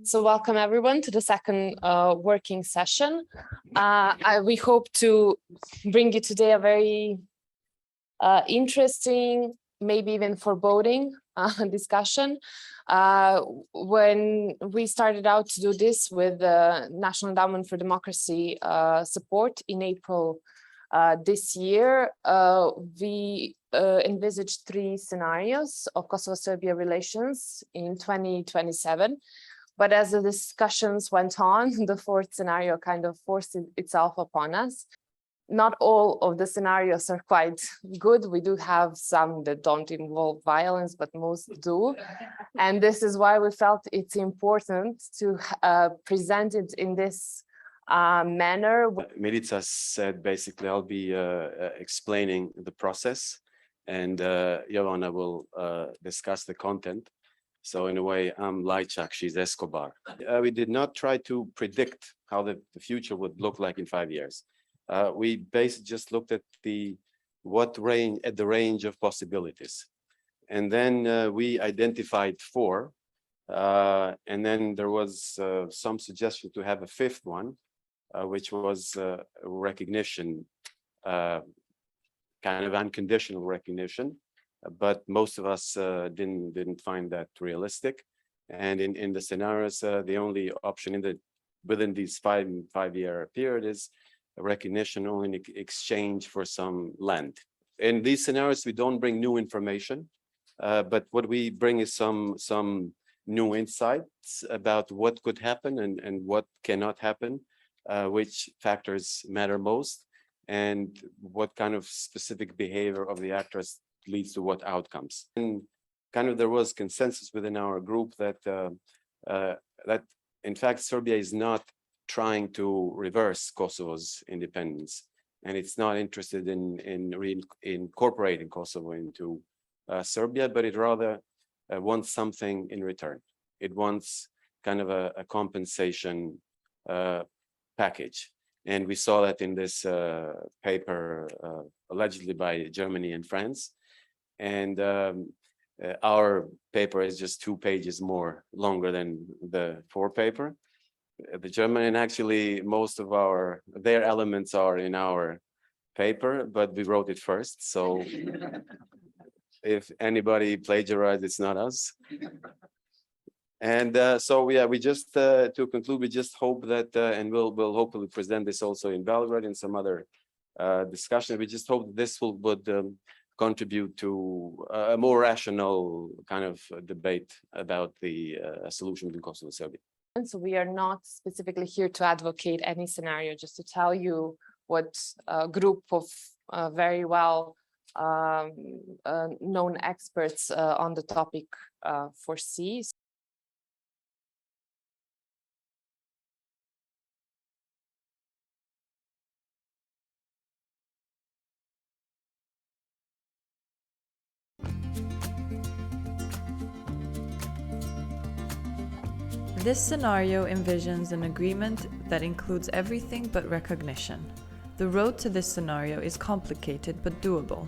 So welcome everyone to the second working session. We hope to bring you today a very interesting, maybe even foreboding discussion. When we started out to do this with the National Endowment for Democracy support in April this year, we envisaged three scenarios of Kosovo-Serbia relations in 2027. But as the discussions went on, the fourth scenario kind of forced itself upon us. Not all of the scenarios are quite good. We do have some that don't involve violence, but most do. And this is why we felt it's important to present it in this manner. Milica said basically I'll be explaining the process, and Jovana will discuss the content. So in a way, I'm Lajčak, she's Escobar. We did not try to predict how the future would look like in 5 years. We basically just looked at the range of possibilities. And then we identified four. And then there was some suggestion to have a fifth one, which was recognition, kind of unconditional recognition. But most of us didn't find that realistic, and in the scenarios, the only option within these five-year period is recognition only in exchange for some land. In these scenarios, we don't bring new information, but what we bring is some new insights about what could happen and what cannot happen, which factors matter most, and what kind of specific behavior of the actors leads to what outcomes. And kind of there was consensus within our group that that in fact Serbia is not trying to reverse Kosovo's independence, and it's not interested in incorporating Kosovo into Serbia, but it rather wants something in return. It wants kind of a compensation package. And we saw that in this paper allegedly by Germany and France. And our paper is just 2 pages more longer than the 4 paper. The German, and actually most of their elements are in our paper, but we wrote it first. So if anybody plagiarized, it's not us. And so yeah, we just to conclude, we just hope that, and we'll hopefully present this also in Belgrade and some other discussion. We just hope this would contribute to a more rational kind of debate about the solution in Kosovo and Serbia. And so we are not specifically here to advocate any scenario, just to tell you what a group of very well known experts on the topic foresees. This scenario envisions an agreement that includes everything but recognition. The road to this scenario is complicated but doable.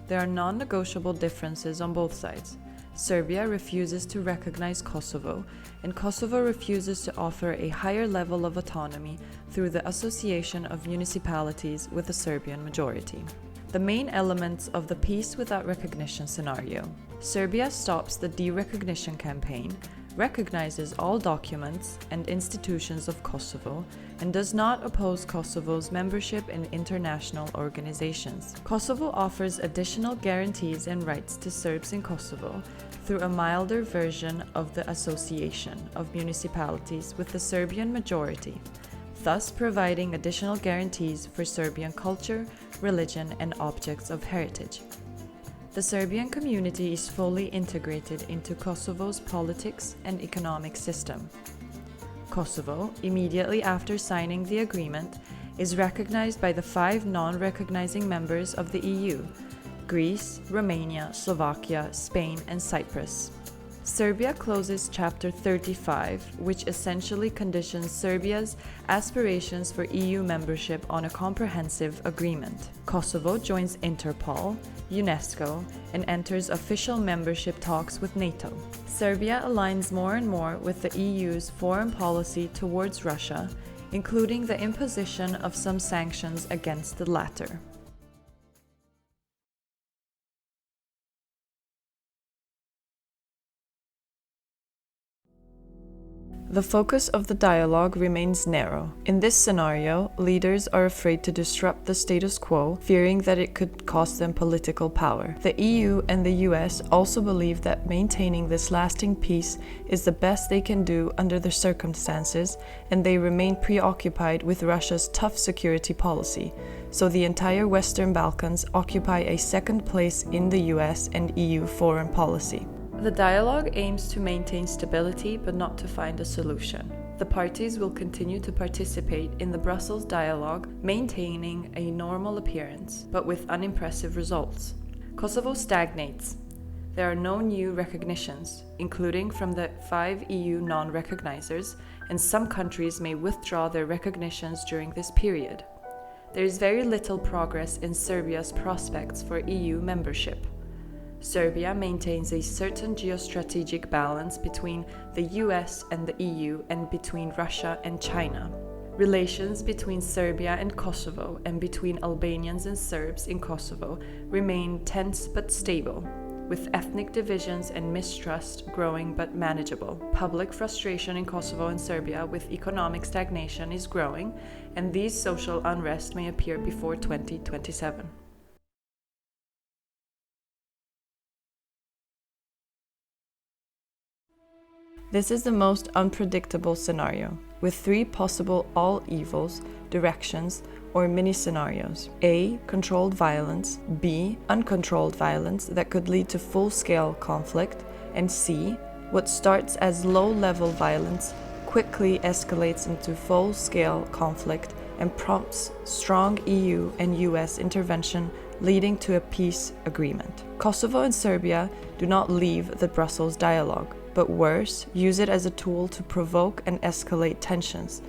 There are non-negotiable differences on both sides. Serbia refuses to recognize Kosovo, and Kosovo refuses to offer a higher level of autonomy through the association of municipalities with a Serbian majority. The main elements of the peace without recognition scenario: Serbia stops the de-recognition campaign, recognizes all documents and institutions of Kosovo, and does not oppose Kosovo's membership in international organizations. Kosovo offers additional guarantees and rights to Serbs in Kosovo through a milder version of the association of municipalities with the Serbian majority, thus providing additional guarantees for Serbian culture, religion, and objects of heritage. The Serbian community is fully integrated into Kosovo's politics and economic system. Kosovo, immediately after signing the agreement, is recognized by the 5 non-recognizing members of the EU: Greece, Romania, Slovakia, Spain, and Cyprus. Serbia closes Chapter 35, which essentially conditions Serbia's aspirations for EU membership on a comprehensive agreement. Kosovo joins Interpol, UNESCO, and enters official membership talks with NATO. Serbia aligns more and more with the EU's foreign policy towards Russia, including the imposition of some sanctions against the latter. The focus of the dialogue remains narrow. In this scenario, leaders are afraid to disrupt the status quo, fearing that it could cost them political power. The EU and the US also believe that maintaining this lasting peace is the best they can do under the circumstances, and they remain preoccupied with Russia's tough security policy. So the entire Western Balkans occupy a second place in the US and EU foreign policy. The dialogue aims to maintain stability but not to find a solution. The parties will continue to participate in the Brussels dialogue, maintaining a normal appearance, but with unimpressive results. Kosovo stagnates. There are no new recognitions, including from the 5 EU non-recognizers, and some countries may withdraw their recognitions during this period. There is very little progress in Serbia's prospects for EU membership. Serbia maintains a certain geostrategic balance between the US and the EU and between Russia and China. Relations between Serbia and Kosovo and between Albanians and Serbs in Kosovo remain tense but stable, with ethnic divisions and mistrust growing but manageable. Public frustration in Kosovo and Serbia with economic stagnation is growing, and these social unrest may appear before 2027. This is the most unpredictable scenario, with 3 possible all-evils, directions, or mini-scenarios. A. Controlled violence. B. Uncontrolled violence that could lead to full-scale conflict. And C. What starts as low-level violence quickly escalates into full-scale conflict and prompts strong EU and US intervention, leading to a peace agreement. Kosovo and Serbia do not leave the Brussels dialogue, but worse, use it as a tool to provoke and escalate tensions,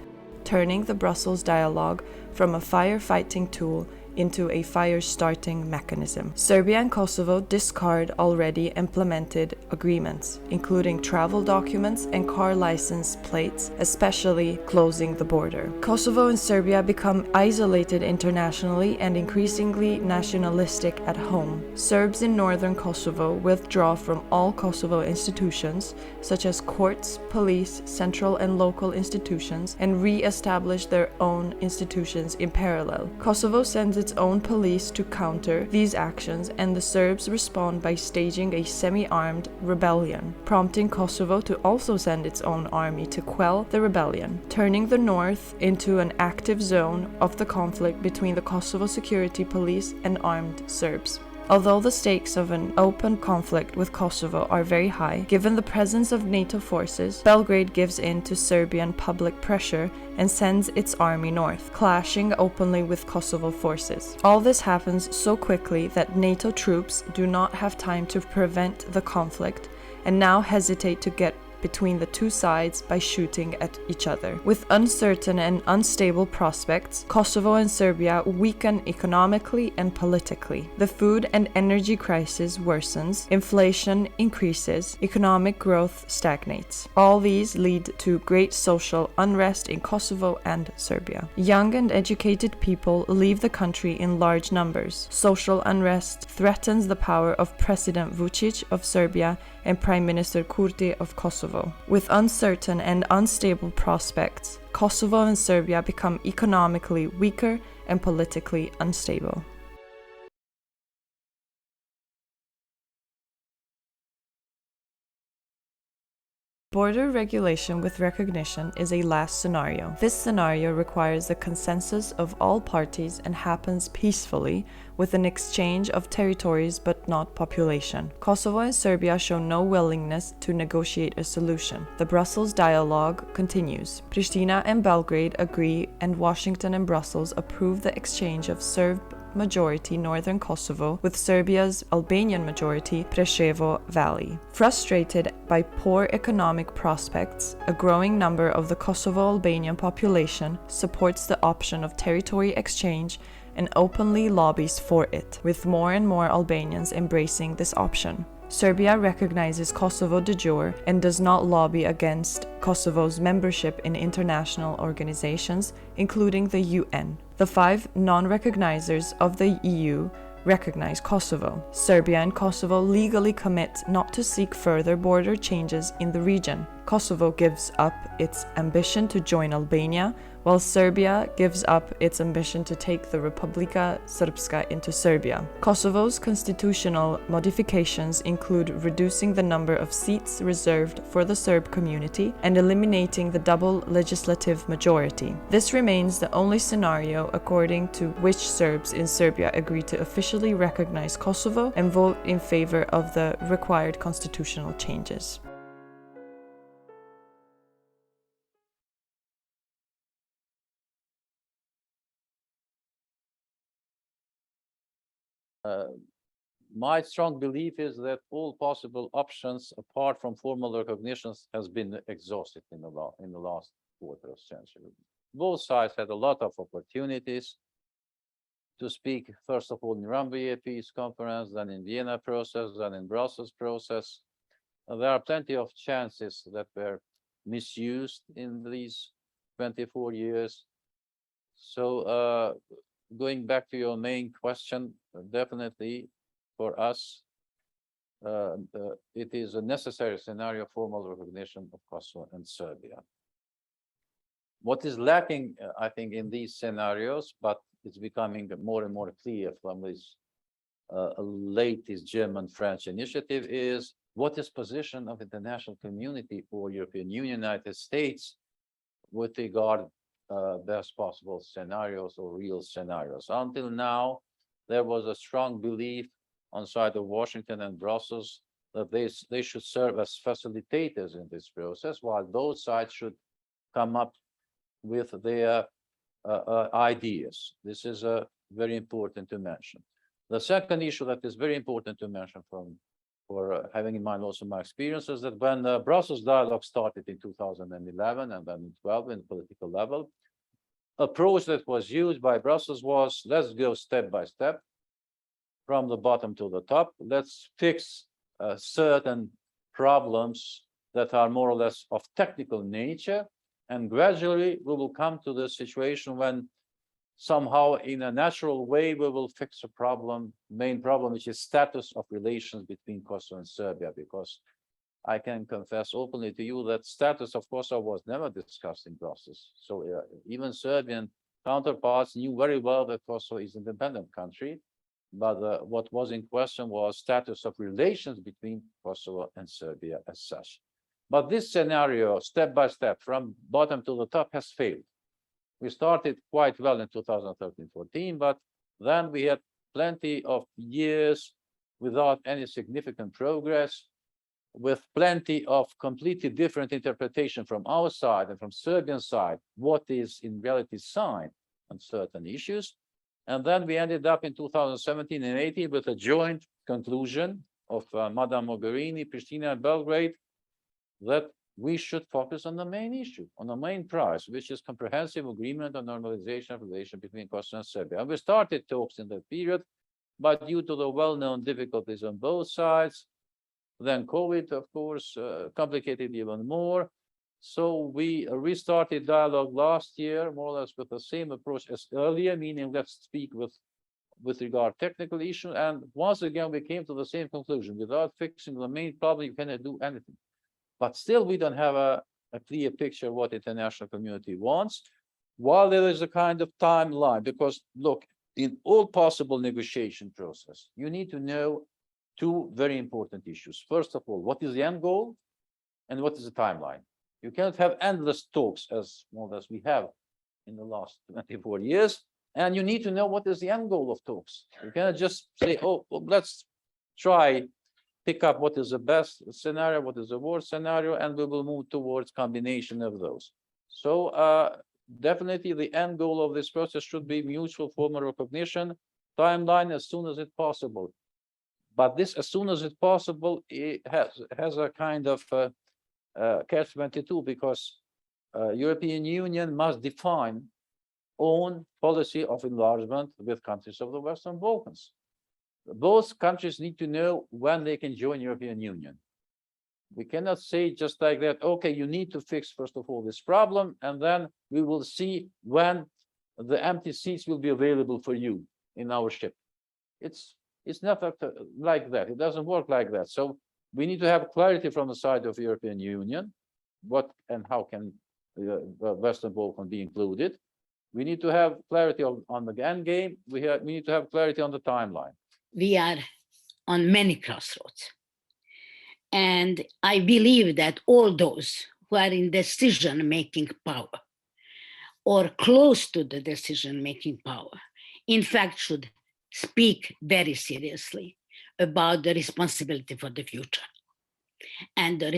turning the Brussels dialogue from a firefighting tool into a fire-starting mechanism. Serbia and Kosovo discard already implemented agreements, including travel documents and car license plates, especially closing the border. Kosovo and Serbia become isolated internationally and increasingly nationalistic at home. Serbs in northern Kosovo withdraw from all Kosovo institutions, such as courts, police, central and local institutions, and re-establish their own institutions in parallel. Kosovo sends its own police to counter these actions, and the Serbs respond by staging a semi-armed rebellion, prompting Kosovo to also send its own army to quell the rebellion, turning the north into an active zone of the conflict between the Kosovo security police and armed Serbs. Although the stakes of an open conflict with Kosovo are very high, given the presence of NATO forces, Belgrade gives in to Serbian public pressure and sends its army north, clashing openly with Kosovo forces. All this happens so quickly that NATO troops do not have time to prevent the conflict and now hesitate to get between the two sides by shooting at each other. With uncertain and unstable prospects, Kosovo and Serbia weaken economically and politically. The food and energy crisis worsens, inflation increases, economic growth stagnates. All these lead to great social unrest in Kosovo and Serbia. Young and educated people leave the country in large numbers. Social unrest threatens the power of President Vučić of Serbia and Prime Minister Kurti of Kosovo. With uncertain and unstable prospects, Kosovo and Serbia become economically weaker and politically unstable. Border regulation with recognition is a last scenario. This scenario requires the consensus of all parties and happens peacefully with an exchange of territories but not population. Kosovo and Serbia show no willingness to negotiate a solution. The Brussels dialogue continues. Pristina and Belgrade agree, and Washington and Brussels approve the exchange of Serb majority northern Kosovo with Serbia's Albanian majority Preševo Valley. Frustrated by poor economic prospects, a growing number of the Kosovo-Albanian population supports the option of territory exchange and openly lobbies for it, with more and more Albanians embracing this option. Serbia recognizes Kosovo de jure and does not lobby against Kosovo's membership in international organizations, including the UN. The 5 non-recognizers of the EU recognize Kosovo. Serbia and Kosovo legally commit not to seek further border changes in the region. Kosovo gives up its ambition to join Albania, while Serbia gives up its ambition to take the Republika Srpska into Serbia. Kosovo's constitutional modifications include reducing the number of seats reserved for the Serb community and eliminating the double legislative majority. This remains the only scenario according to which Serbs in Serbia agree to officially recognize Kosovo and vote in favor of the required constitutional changes. My strong belief is that all possible options apart from formal recognitions has been exhausted in the last quarter of century. Both sides had a lot of opportunities to speak, first of all, in Rambouillet Peace Conference, then in Vienna process, then in Brussels process. There are plenty of chances that were misused in these 24 years. So going back to your main question, definitely for us, it is a necessary scenario formal recognition of Kosovo and Serbia. What is lacking, I think, in these scenarios, but it's becoming more and more clear from this latest German-French initiative, is what is position of international community or European Union, United States with regard best possible scenarios or real scenarios. Until now, there was a strong belief on side of Washington and Brussels that they should serve as facilitators in this process, while those sides should come up with their ideas. This is very important to mention. The second issue that is very important to mention for having in mind also my experiences, that when the Brussels dialogue started in 2011 and then in 12 in the political level, approach that was used by Brussels was, let's go step by step from the bottom to the top. Let's fix certain problems that are more or less of technical nature, and gradually we will come to the situation when somehow in a natural way we will fix a problem, main problem, which is status of relations between Kosovo and Serbia, because I can confess openly to you that status of Kosovo was never discussed in Brussels. So even Serbian counterparts knew very well that Kosovo is an independent country, but what was in question was status of relations between Kosovo and Serbia as such. But this scenario, step by step, from bottom to the top, has failed. We started quite well in 2013-14, but then we had plenty of years without any significant progress, with plenty of completely different interpretation from our side and from Serbian side, what is in reality signed on certain issues. And then we ended up in 2017 and 18 with a joint conclusion of Madame Mogherini, Pristina, and Belgrade, that we should focus on the main issue, on the main prize, which is comprehensive agreement on normalization of relations between Kosovo and Serbia. And we started talks in that period, but due to the well-known difficulties on both sides, then COVID, of course, complicated even more. So we restarted dialogue last year, more or less with the same approach as earlier, meaning let's speak with regard technical issue. And once again, we came to the same conclusion. Without fixing the main problem, you cannot do anything. But still, we don't have a clear picture of what the international community wants, while there is a kind of timeline. Because look, in all possible negotiation process, you need to know two very important issues. First of all, what is the end goal and what is the timeline? You cannot have endless talks as more as we have in the last 24 years. And you need to know what is the end goal of talks. You cannot just say, oh, well, let's try pick up what is the best scenario, what is the worst scenario, and we will move towards combination of those. So definitely the end goal of this process should be mutual formal recognition timeline as soon as it's possible. But this, as soon as it's possible, it has a kind of catch-22, because European Union must define own policy of enlargement with countries of the Western Balkans. Both countries need to know when they can join European Union. We cannot say just like that, okay, you need to fix, first of all, this problem, and then we will see when the empty seats will be available for you in our ship. It's not like that. It doesn't work like that. So we need to have clarity from the side of the European Union, what and how can the Western Balkans be included. We need to have clarity on the end game. We need to have clarity on the timeline. We are on many crossroads. And I believe that all those who are in decision-making power or close to the decision-making power, in fact, should speak very seriously about the responsibility for the future. And their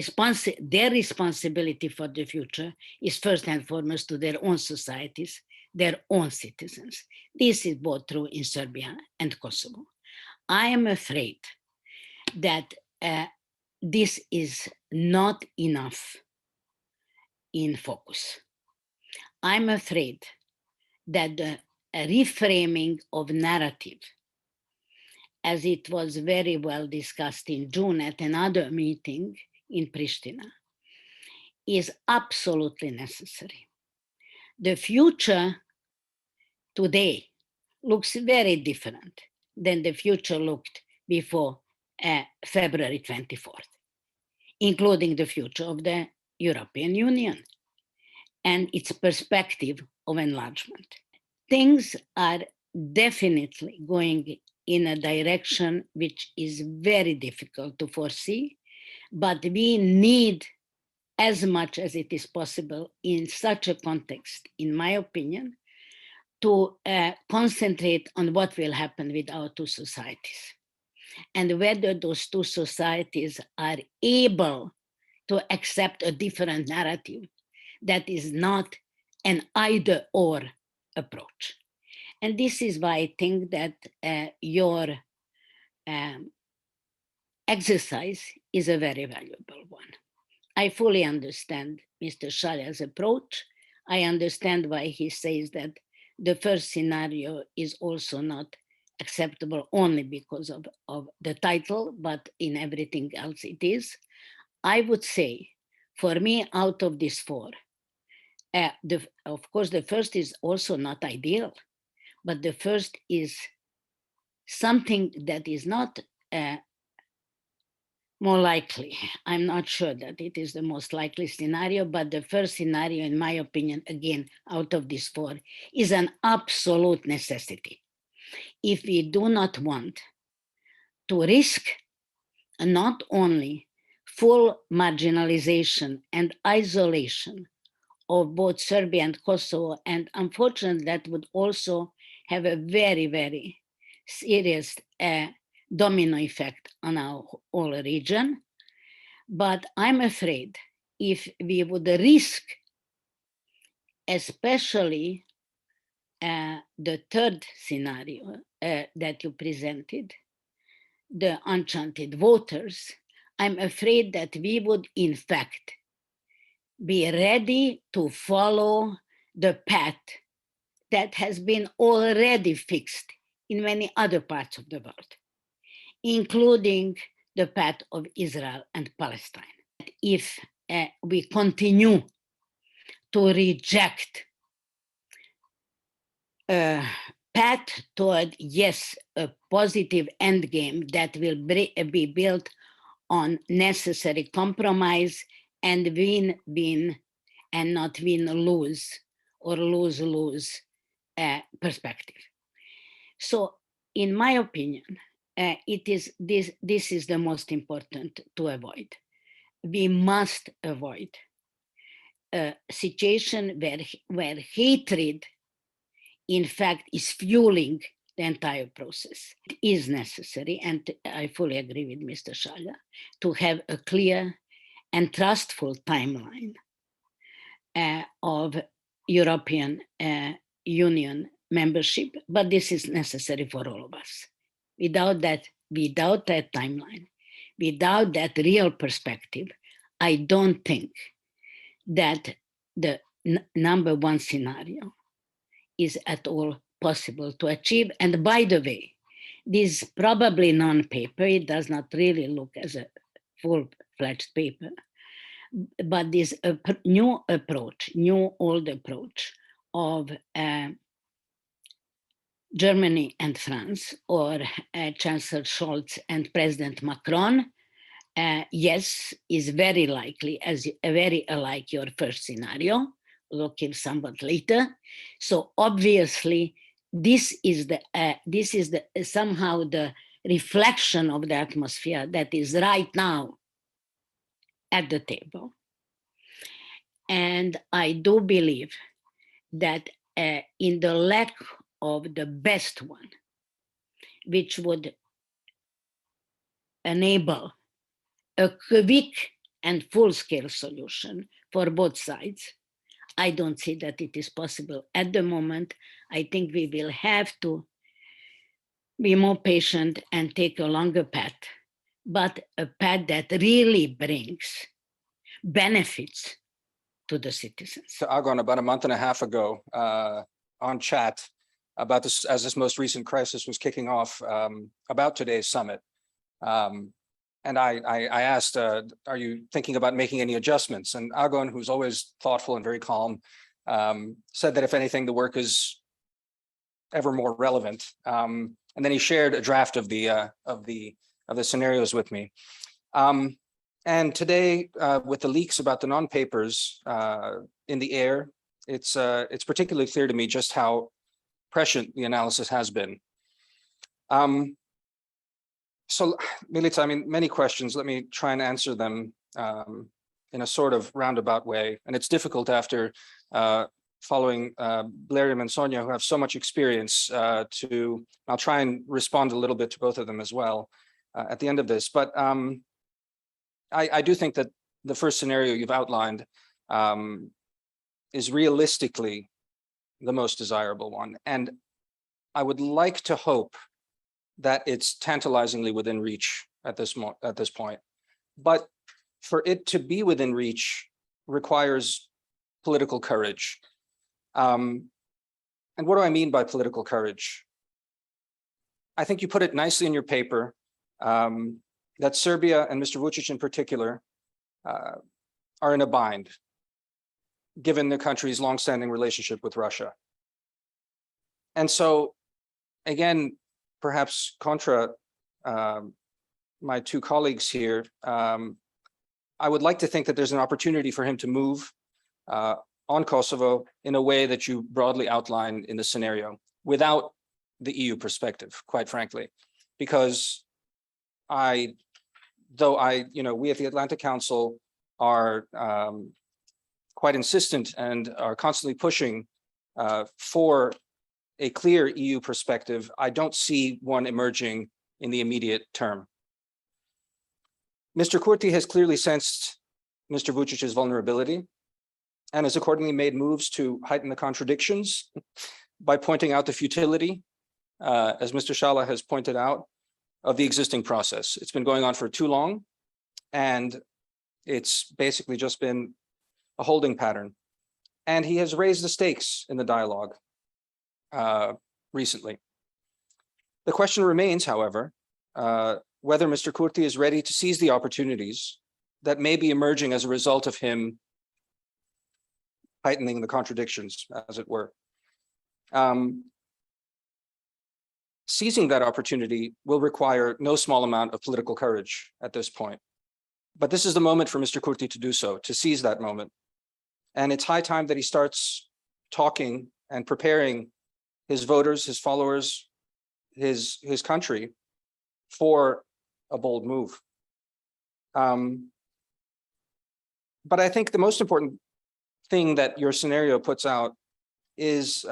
responsibility for the future is first and foremost to their own societies, their own citizens. This is both true in Serbia and Kosovo. I am afraid that this is not enough in focus. I'm afraid that the reframing of narrative, as it was very well discussed in June at another meeting in Pristina, is absolutely necessary. The future today looks very different than the future looked before February 24th, including the future of the European Union and its perspective of enlargement. Things are definitely going in a direction which is very difficult to foresee, but we need, as much as it is possible in such a context, in my opinion, to concentrate on what will happen with our two societies and whether those two societies are able to accept a different narrative that is not an either-or approach. And this is why I think that your exercise is a very valuable one. I fully understand Mr. Shala's approach. I understand why he says that the first scenario is also not acceptable only because of the title, but in everything else it is. I would say, for me, out of these four, of course, the first is also not ideal, but the first is something that is not more likely. I'm not sure that it is the most likely scenario, but the first scenario, in my opinion, again, out of these four, is an absolute necessity. If we do not want to risk not only full marginalization and isolation of both Serbia and Kosovo, and unfortunately that would also have a very, very serious domino effect on our whole region. But I'm afraid if we would risk, especially the third scenario that you presented, the enchanted voters, I'm afraid that we would in fact be ready to follow the path that has been already fixed in many other parts of the world, including the path of Israel and Palestine. If we continue to reject a path toward, yes, a positive endgame that will be built on necessary compromise and win-win and not win-lose or lose-lose perspective. So in my opinion, this is the most important to avoid. We must avoid a situation where hatred, in fact, is fueling the entire process. It is necessary, and I fully agree with Mr. Shala, to have a clear and trustful timeline of European Union membership, but this is necessary for all of us. Without that timeline, without that real perspective, I don't think that the number one scenario is at all possible to achieve. And by the way, this probably non-paper, it does not really look as a full-fledged paper, but this new old approach of Germany and France, or Chancellor Scholz and President Macron, yes, is very likely, very alike your first scenario, looking somewhat later. So obviously, this is somehow the reflection of the atmosphere that is right now at the table. And I do believe that in the lack of the best one, which would enable a quick and full-scale solution for both sides, I don't see that it is possible at the moment. I think we will have to be more patient and take a longer path, but a path that really brings benefits to the citizens. To Agon, about a month and a half ago, on chat about this, as this most recent crisis was kicking off, about today's summit. And I asked, are you thinking about making any adjustments? And Agon, who's always thoughtful and very calm, said that if anything, the work is ever more relevant. And then he shared a draft of the scenarios with me. And today, with the leaks about the non-papers in the air, it's particularly clear to me just how prescient the analysis has been. So, Milica, I mean, many questions. Let me try and answer them in a sort of roundabout way. And it's difficult after following Blerim and Sonja, who have so much experience I'll try and respond a little bit to both of them as well at the end of this. But I do think that the first scenario you've outlined is realistically the most desirable one. And I would like to hope that it's tantalizingly within reach at this point. But for it to be within reach requires political courage. And what do I mean by political courage? I think you put it nicely in your paper that Serbia and Mr. Vučić in particular are in a bind, given the country's longstanding relationship with Russia. And so, again, perhaps contra my two colleagues here, I would like to think that there's an opportunity for him to move on Kosovo in a way that you broadly outline in the scenario, without the EU perspective, quite frankly, because we at the Atlantic Council are quite insistent and are constantly pushing for a clear EU perspective. I don't see one emerging in the immediate term. Mr. Kurti has clearly sensed Mr. Vučić's vulnerability and has accordingly made moves to heighten the contradictions by pointing out the futility, as Mr. Shala has pointed out, of the existing process. It's been going on for too long, and it's basically just been a holding pattern. And he has raised the stakes in the dialogue recently. The question remains, however, whether Mr. Kurti is ready to seize the opportunities that may be emerging as a result of him heightening the contradictions, as it were. Seizing that opportunity will require no small amount of political courage at this point. But this is the moment for Mr. Kurti to do so, to seize that moment. And it's high time that he starts talking and preparing his voters, his followers, his country for a bold move. But I think the most important thing that your scenario puts out is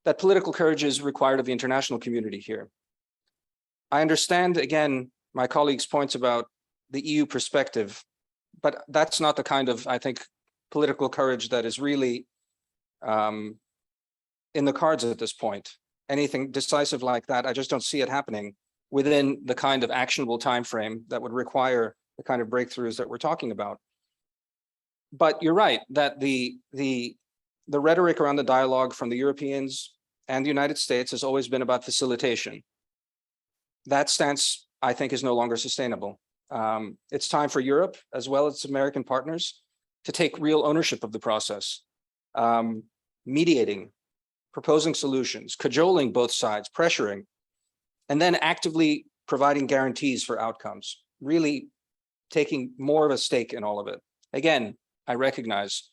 that political courage is required of the international community here. I understand, again, my colleagues' points about the EU perspective, but that's not the kind of, I think, political courage that is really in the cards at this point. Anything decisive like that, I just don't see it happening within the kind of actionable time frame that would require the kind of breakthroughs that we're talking about. But you're right that the rhetoric around the dialogue from the Europeans and the United States has always been about facilitation. That stance, I think, is no longer sustainable. It's time for Europe, as well as American partners, to take real ownership of the process, mediating, proposing solutions, cajoling both sides, pressuring, and then actively providing guarantees for outcomes, really taking more of a stake in all of it. Again, I recognize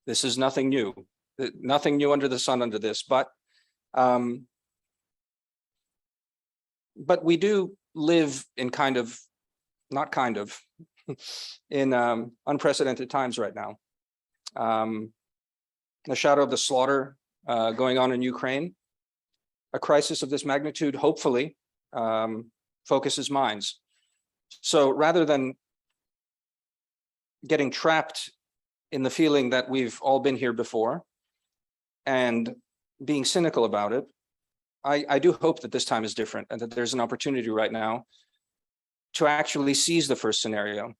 this is nothing new under the sun under this, but we do live in in unprecedented times right now. The shadow of the slaughter going on in Ukraine, a crisis of this magnitude, hopefully, focuses minds. So rather than getting trapped in the feeling that we've all been here before and being cynical about it, I do hope that this time is different and that there's an opportunity right now to actually seize the first scenario.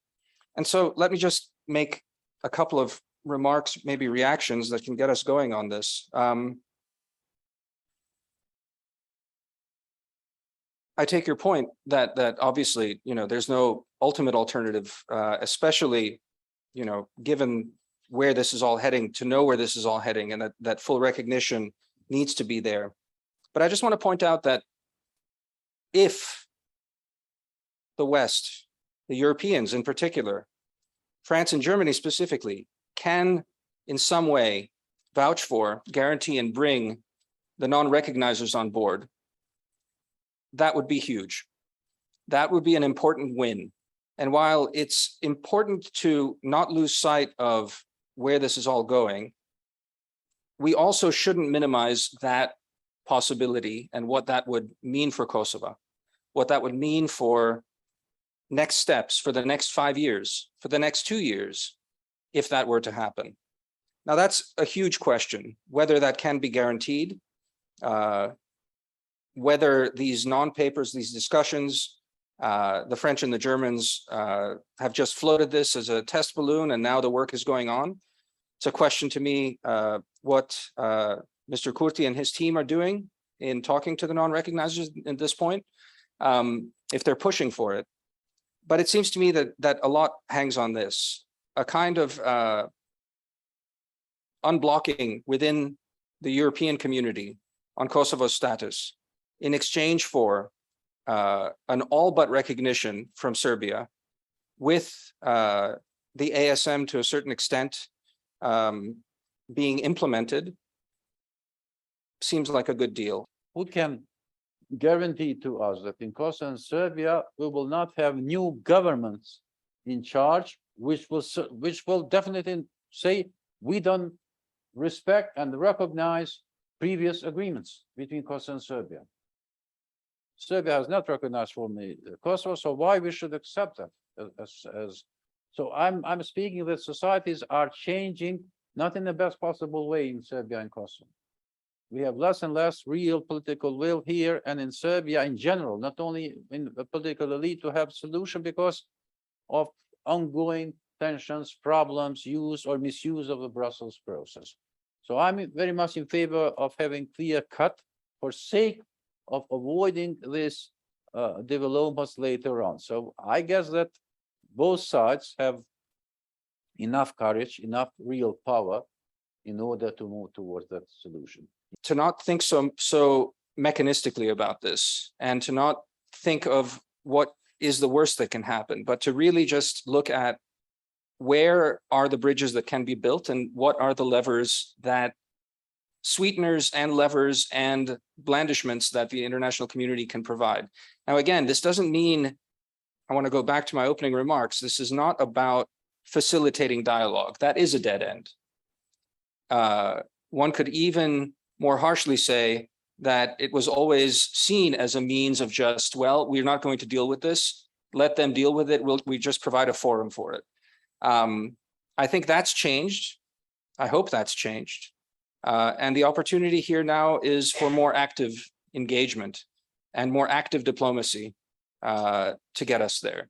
And so let me just make a couple of remarks, maybe reactions that can get us going on this. I take your point that obviously, there's no ultimate alternative, especially, given where this is all heading, to know where this is all heading, and that full recognition needs to be there. But I just want to point out that if the West, the Europeans in particular, France and Germany specifically, can in some way vouch for, guarantee, and bring the non-recognizers on board, that would be huge. That would be an important win. And while it's important to not lose sight of where this is all going, we also shouldn't minimize that possibility and what that would mean for Kosovo, what that would mean for next steps for the next 5 years, for the next 2 years, if that were to happen. Now, that's a huge question, whether that can be guaranteed, whether these non-papers, these discussions, the French and the Germans have just floated this as a test balloon and now the work is going on. It's a question to me what Mr. Kurti and his team are doing in talking to the non-recognizers at this point, if they're pushing for it. But it seems to me that a lot hangs on this, a kind of unblocking within the European community on Kosovo's status in exchange for an all but recognition from Serbia, with the ASM to a certain extent being implemented, seems like a good deal. Who can guarantee to us that in Kosovo and Serbia we will not have new governments in charge, which will definitely say we don't respect and recognize previous agreements between Kosovo and Serbia? Serbia has not recognized formally Kosovo, so why we should accept that? So I'm speaking that societies are changing, not in the best possible way in Serbia and Kosovo. We have less and less real political will here and in Serbia in general, not only in the political elite, to have solution because of ongoing tensions, problems, use or misuse of the Brussels process. So I'm very much in favor of having clear cut for sake of avoiding this developments later on. So I guess that both sides have enough courage, enough real power in order to move towards that solution. To not think so mechanistically about this, and to not think of what is the worst that can happen, but to really just look at where are the bridges that can be built and what are the levers that sweeteners and levers and blandishments that the international community can provide. Now, again, this doesn't mean, I want to go back to my opening remarks, this is not about facilitating dialogue. That is a dead end. One could even more harshly say that it was always seen as a means of just, well, we're not going to deal with this. Let them deal with it. We just provide a forum for it. I think that's changed. I hope that's changed. And the opportunity here now is for more active engagement and more active diplomacy to get us there.